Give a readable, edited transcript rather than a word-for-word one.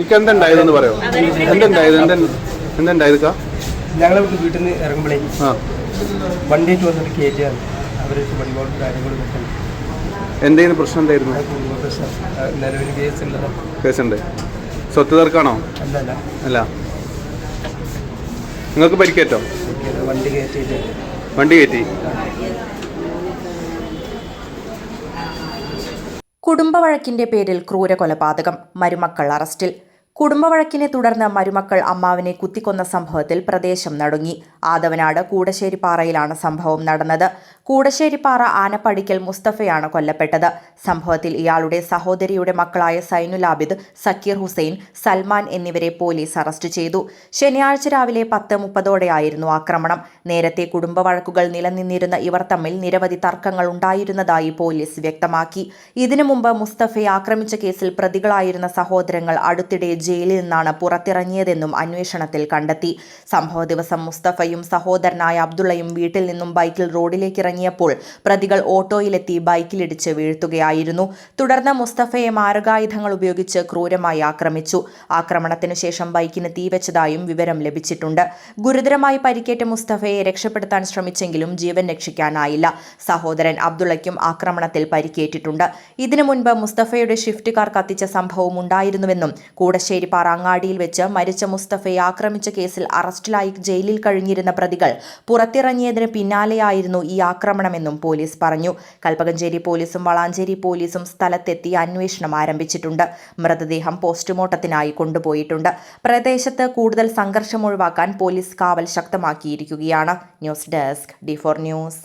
എന്തുണ്ടായതെന്ന് പറയോ? എന്തുണ്ടായത്? ഞങ്ങളെ വീട്ടിൽ നിന്ന് ഇറങ്ങുമ്പോഴേ വണ്ടിയിട്ട് വന്നിട്ട് കയറ്റിയാണ് അവർ ഒരുപാട് കാര്യങ്ങൾ എന്തെങ്കിലും പ്രശ്നം എന്തായിരുന്നു? നിലവിൽ കേസുണ്ട്. സ്വത്ത് തീർക്കാണോ? അല്ല. നിങ്ങൾക്ക് പരിക്കേറ്റോ? വണ്ടി കയറ്റി. കുടുംബവഴക്കിന്റെ പേരിൽ ക്രൂരകൊലപാതകം, മരുമക്കൾ അറസ്റ്റിൽ. കുടുംബവഴക്കിനെ തുടർന്ന് മരുമക്കൾ അമ്മാവിനെ കുത്തിക്കൊന്ന സംഭവത്തിൽ പ്രദേശം നടുങ്ങി. ആദവനാട് കൂടശ്ശേരിപ്പാറയിലാണ് സംഭവം നടന്നത്. കൂടശ്ശേരിപ്പാറ ആനപ്പടിക്കൽ മുസ്തഫയാണ് കൊല്ലപ്പെട്ടത്. സംഭവത്തിൽ ഇയാളുടെ സഹോദരിയുടെ മക്കളായ സൈനുൽ ആബിദ്, സക്കീർ ഹുസൈൻ, സൽമാൻ എന്നിവരെ പോലീസ് അറസ്റ്റ് ചെയ്തു. ശനിയാഴ്ച രാവിലെ 10:30ഓടെയായിരുന്നു ആക്രമണം. നേരത്തെ കുടുംബവഴക്കുകൾ നിലനിന്നിരുന്ന ഇവർ തമ്മിൽ നിരവധി തർക്കങ്ങൾ ഉണ്ടായിരുന്നതായി പോലീസ് വ്യക്തമാക്കി. ഇതിനു മുമ്പ് മുസ്തഫയെ ആക്രമിച്ച കേസിൽ പ്രതികളായിരുന്ന സഹോദരങ്ങൾ അടുത്തിടെ ജയിലിൽ നിന്നാണ് പുറത്തിറങ്ങിയതെന്നും അന്വേഷണത്തിൽ കണ്ടെത്തി. സംഭവ ദിവസം മുസ്തഫയും സഹോദരനായ അബ്ദുള്ളയും വീട്ടിൽ നിന്നും ബൈക്കിൽ റോഡിലേക്ക് ഇറങ്ങിയപ്പോൾ പ്രതികൾ ഓട്ടോയിലെത്തി ബൈക്കിലിടിച്ച് വീഴ്ത്തുകയായിരുന്നു. തുടർന്ന് മുസ്തഫയെ മാരകായുധങ്ങൾ ഉപയോഗിച്ച് ക്രൂരമായി ആക്രമിച്ചു. ആക്രമണത്തിനു ശേഷം ബൈക്കിന് തീവെച്ചതായും വിവരം ലഭിച്ചിട്ടുണ്ട്. ഗുരുതരമായി പരിക്കേറ്റ മുസ്തഫയെ രക്ഷപ്പെടുത്താൻ ശ്രമിച്ചെങ്കിലും ജീവൻ രക്ഷിക്കാനായില്ല. സഹോദരൻ അബ്ദുള്ളയ്ക്കും ആക്രമണത്തിൽ പരിക്കേറ്റിട്ടുണ്ട്. ഇതിനു മുൻപ് മുസ്തഫയുടെ ഷിഫ്റ്റ് കാർ കത്തിച്ച സംഭവം ഉണ്ടായിരുന്നുവെന്നും കൂടശ്ശേരിപ്പാറ അങ്ങാടിയിൽ വെച്ച് മരിച്ച മുസ്തഫയെ ആക്രമിച്ച കേസിൽ അറസ്റ്റിലായി ജയിലിൽ കഴിഞ്ഞിരുന്ന പ്രതികൾ പുറത്തിറങ്ങിയതിന് പിന്നാലെയായിരുന്നു ഈ ആക്രമണമെന്നും പോലീസ് പറഞ്ഞു. കൽപ്പകഞ്ചേരി പോലീസും വളാഞ്ചേരി പോലീസും സ്ഥലത്തെത്തി അന്വേഷണം ആരംഭിച്ചിട്ടുണ്ട്. മൃതദേഹം പോസ്റ്റ്മോർട്ടത്തിനായി കൊണ്ടുപോയിട്ടുണ്ട്. പ്രദേശത്ത് കൂടുതൽ സംഘർഷം ഒഴിവാക്കാൻ പോലീസ് കാവൽ ശക്തമാക്കിയിരിക്കുകയാണ്. News desk D4 news.